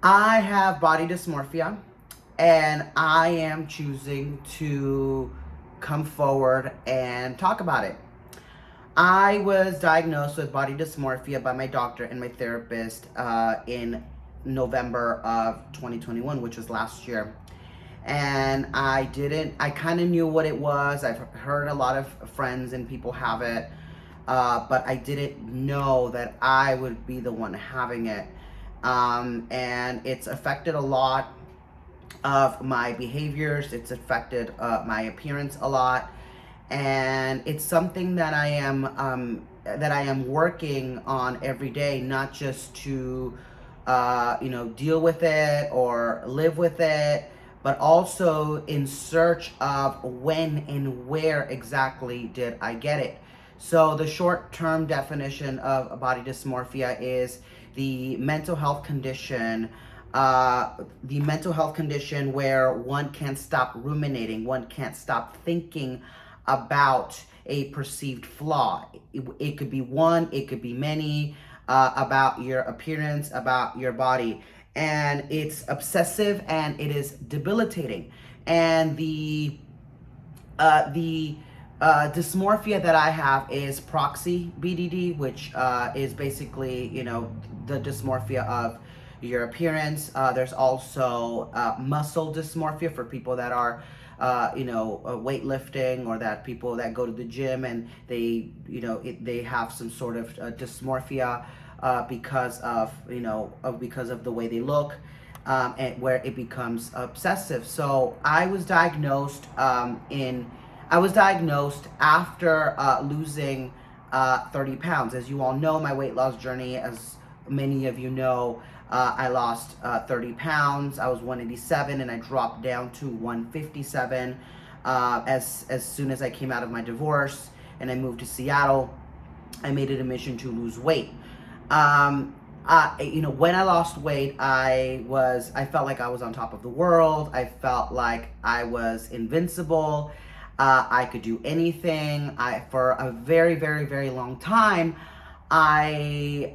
I have body dysmorphia, and I am choosing to come forward and talk about it. I was diagnosed with body dysmorphia by my doctor and my therapist in November of 2021, which was last year. And I kind of knew what it was. I've heard a lot of friends and people have it, but I didn't know that I would be the one having it. And it's affected a lot of my behaviors. It's affected my appearance a lot, and it's something that I am working on every day, not just to deal with it or live with it, but also in search of when and where exactly did I get it. So the short-term definition of body dysmorphia is the mental health condition where one can't stop ruminating, one can't stop thinking about a perceived flaw. It could be one, it could be many, about your appearance, about your body. And it's obsessive and it is debilitating. And the dysmorphia that I have is proxy BDD, which is basically, the dysmorphia of your appearance. There's also muscle dysmorphia for people that are, weightlifting, or that people that go to the gym and they have some sort of dysmorphia because of the way they look. And where it becomes obsessive. So I was diagnosed after losing 30 pounds. As you all know, my weight loss journey, as many of you know, I lost 30 pounds. I was 187 and I dropped down to 157 as soon as I came out of my divorce and I moved to Seattle. I made it a mission to lose weight. When I lost weight, I felt like I was on top of the world. I felt like I was invincible. I could do anything. For a very, very, very long time, I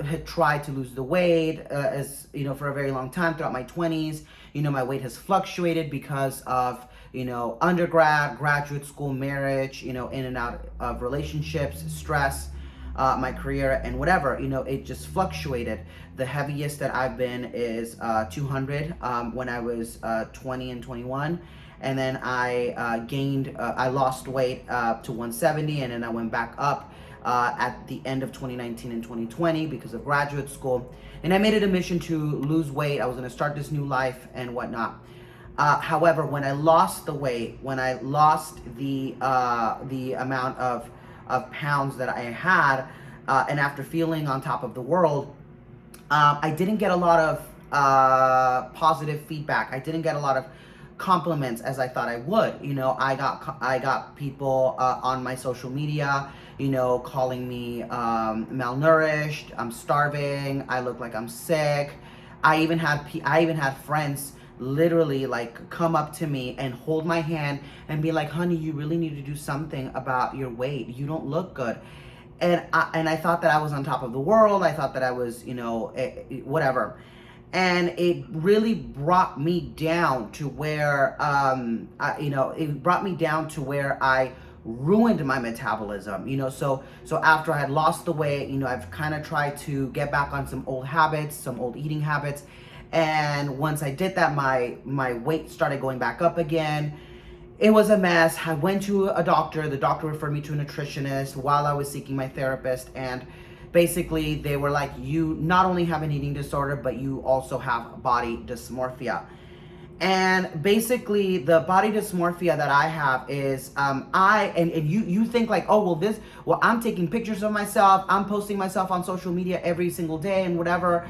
had tried to lose the weight, for a very long time throughout my 20s. My weight has fluctuated because of, undergrad, graduate school, marriage, in and out of relationships, stress, my career, and whatever. It just fluctuated. The heaviest that I've been is 200 when I was 20 and 21. And then I lost weight to 170, and then I went back up at the end of 2019 and 2020 because of graduate school. And I made it a mission to lose weight. I was going to start this new life and whatnot. However, when I lost the weight, when I lost the amount of pounds that I had, and after feeling on top of the world, I didn't get a lot of positive feedback. I didn't get a lot of compliments as I thought I would. I got people on my social media, calling me malnourished, I'm starving, I look like I'm sick. I even had friends literally like come up to me and hold my hand and be like, honey, you really need to do something about your weight. You don't look good. And I thought that I was on top of the world. I thought that I was, whatever. And it really brought me down to where, I ruined my metabolism. So after I had lost the weight, I've kind of tried to get back on some old habits, some old eating habits. And once I did that, my weight started going back up again. It was a mess. I went to a doctor. The doctor referred me to a nutritionist while I was seeking my therapist. And basically, they were like, you not only have an eating disorder, but you also have body dysmorphia. And basically, the body dysmorphia that I have is, you think like, oh, well, I'm taking pictures of myself. I'm posting myself on social media every single day and whatever.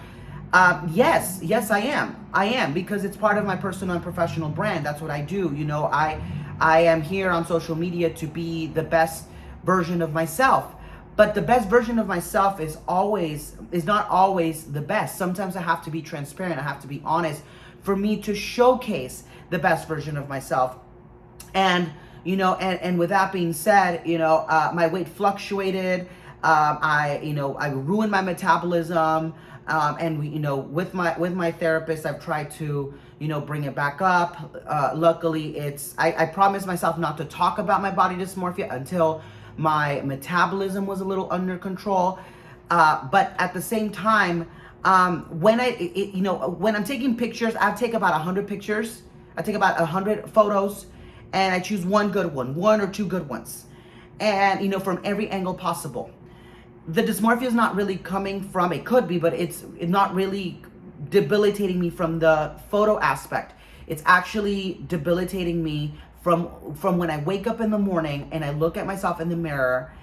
Yes, I am, because it's part of my personal and professional brand. That's what I do. I am here on social media to be the best version of myself. But the best version of myself is not always the best. Sometimes I have to be transparent. I have to be honest for me to showcase the best version of myself. And, and with that being said, my weight fluctuated. I ruined my metabolism. And we, with my therapist, I've tried to, bring it back up. Luckily, I promised myself not to talk about my body dysmorphia until my metabolism was a little under control. But at the same time, when when I'm taking pictures, I take about 100 pictures. I take about 100 photos, and I choose one good one or two good ones, and from every angle possible. The dysmorphia is not really coming from, it could be, but it's not really debilitating me from the photo aspect. It's actually debilitating me from when I wake up in the morning and I look at myself in the mirror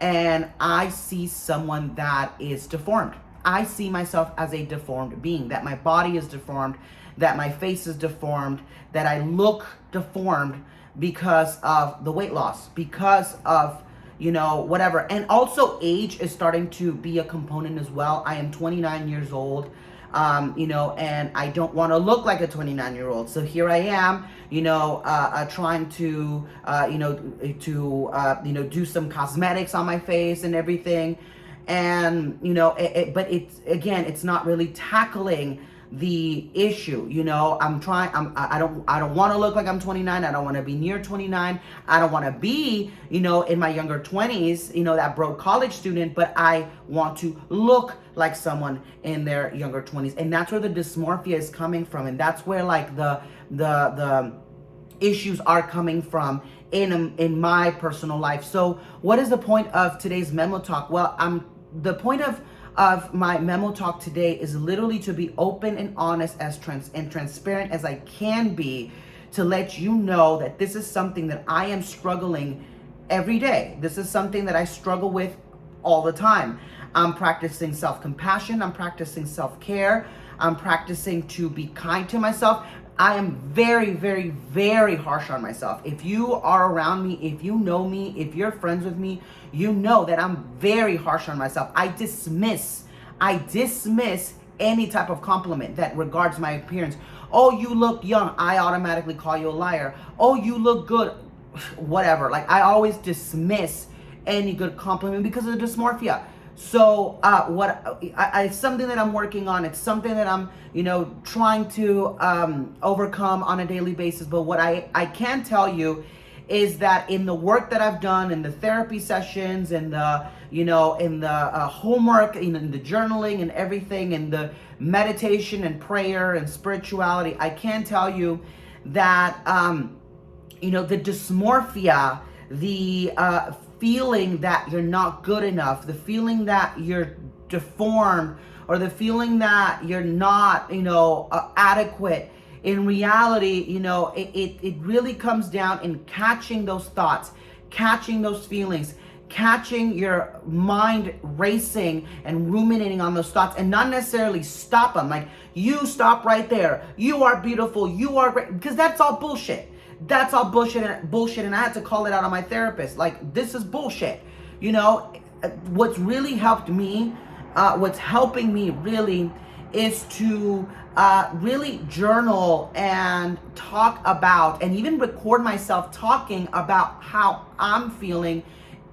and I see someone that is deformed. I see myself as a deformed being, that my body is deformed, that my face is deformed, that I look deformed because of the weight loss, because of whatever. And also age is starting to be a component as well. I am 29 years old, and I don't want to look like a 29-year-old. So here I am, trying to, do some cosmetics on my face and everything. And, but it's not really tackling the issue. I don't want to look like I'm 29. I don't want to be near 29. I don't want to be, in my younger 20s, that broke college student, but I want to look like someone in their younger 20s. And that's where the dysmorphia is coming from. And that's where like the issues are coming from in my personal life. So what is the point of today's memo talk? Well, the point of my memo talk today is literally to be open and honest and transparent as I can be, to let you know that this is something that I am struggling every day. This is something that I struggle with all the time. I'm practicing self-compassion. I'm practicing self-care. I'm practicing to be kind to myself. I am very, very, very harsh on myself. If you are around me, if you know me, if you're friends with me, you know that I'm very harsh on myself. I dismiss any type of compliment that regards my appearance. Oh, you look young. I automatically call you a liar. Oh, you look good. Whatever. Like, I always dismiss any good compliment because of the dysmorphia. So it's something that I'm working on. It's something that I'm, trying to overcome on a daily basis. But what I can tell you is that in the work that I've done, in the therapy sessions, in the, in the homework, in the journaling and everything, in the meditation and prayer and spirituality, I can tell you that, the dysmorphia, the feeling that you're not good enough, the feeling that you're deformed, or the feeling that you're not, adequate. In reality, it really comes down in catching those thoughts, catching those feelings, catching your mind racing and ruminating on those thoughts, and not necessarily stop them. Like, you stop right there. You are beautiful. You are great. Because that's all bullshit. That's all bullshit, and I had to call it out on my therapist. Like, this is bullshit. What's really helped me, what's helping me really is to really journal and talk about, and even record myself talking about how I'm feeling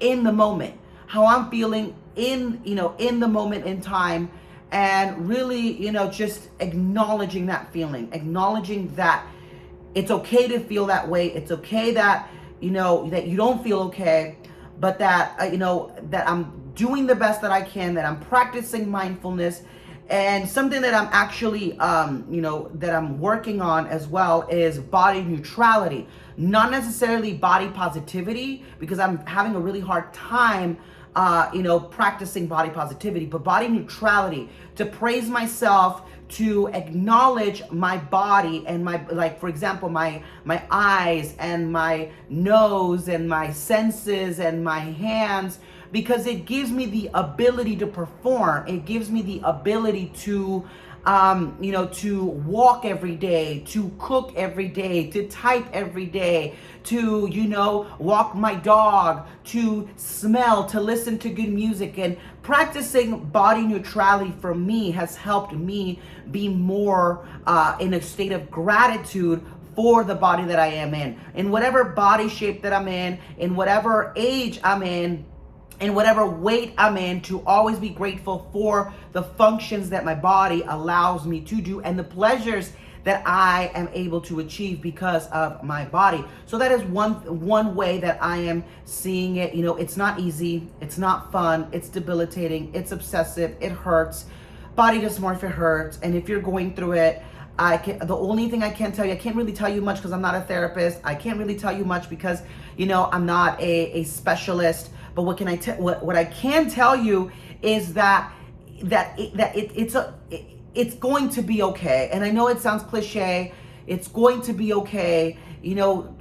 in the moment, how I'm feeling in the moment in time, and really, just acknowledging that feeling, acknowledging that it's okay to feel that way. It's okay that, that you don't feel okay, but that, that I'm doing the best that I can, that I'm practicing mindfulness. And something that I'm actually, that I'm working on as well is body neutrality. Not necessarily body positivity, because I'm having a really hard time, practicing body positivity, but body neutrality, to praise myself, to acknowledge my body and my, like, for example, my eyes and my nose and my senses and my hands, because it gives me the ability to perform. It gives me the ability to, to walk every day, to cook every day, to type every day, to, walk my dog, to smell, to listen to good music. And practicing body neutrality for me has helped me be more in a state of gratitude for the body that I am in whatever body shape that I'm in whatever age I'm in. in whatever weight I'm in, to always be grateful for the functions that my body allows me to do and the pleasures that I am able to achieve because of my body. So that is one way that I am seeing it. You know, it's not easy, it's not fun, it's debilitating, it's obsessive, it hurts. Body dysmorphia hurts, and if you're going through it, the only thing I can tell you, I can't really tell you much because I'm not a therapist. I can't really tell you much because, you know, I'm not a specialist. But what I can tell you is that it's going to be okay. And I know it sounds cliche. It's going to be okay. You know,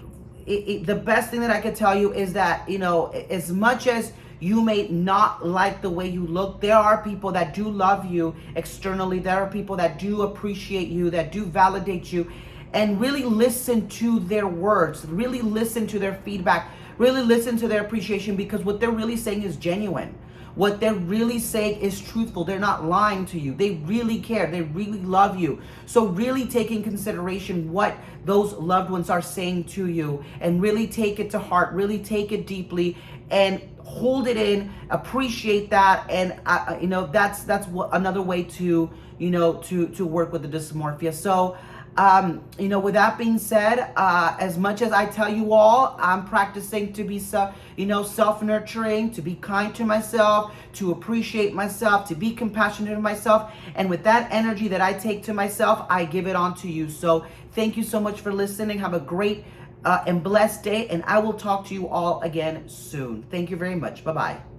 the best thing that I could tell you is that, you know, as much as you may not like the way you look, there are people that do love you externally. There are people that do appreciate you, that do validate you, and really listen to their words, really listen to their feedback, really listen to their appreciation, because what they're really saying is genuine. What they're really saying is truthful. They're not lying to you. They really care. They really love you. So really take in consideration what those loved ones are saying to you, and really take it to heart, really take it deeply, and hold it in, appreciate that. And you know, that's another way to, you know, to work with the dysmorphia. So you know, with that being said, as much as I tell you all, I'm practicing to be self-nurturing, to be kind to myself, to appreciate myself, to be compassionate to myself. And with that energy that I take to myself, I give it on to you. So thank you so much for listening. Have a great and blessed day, and I will talk to you all again soon. Thank you very much. Bye-bye.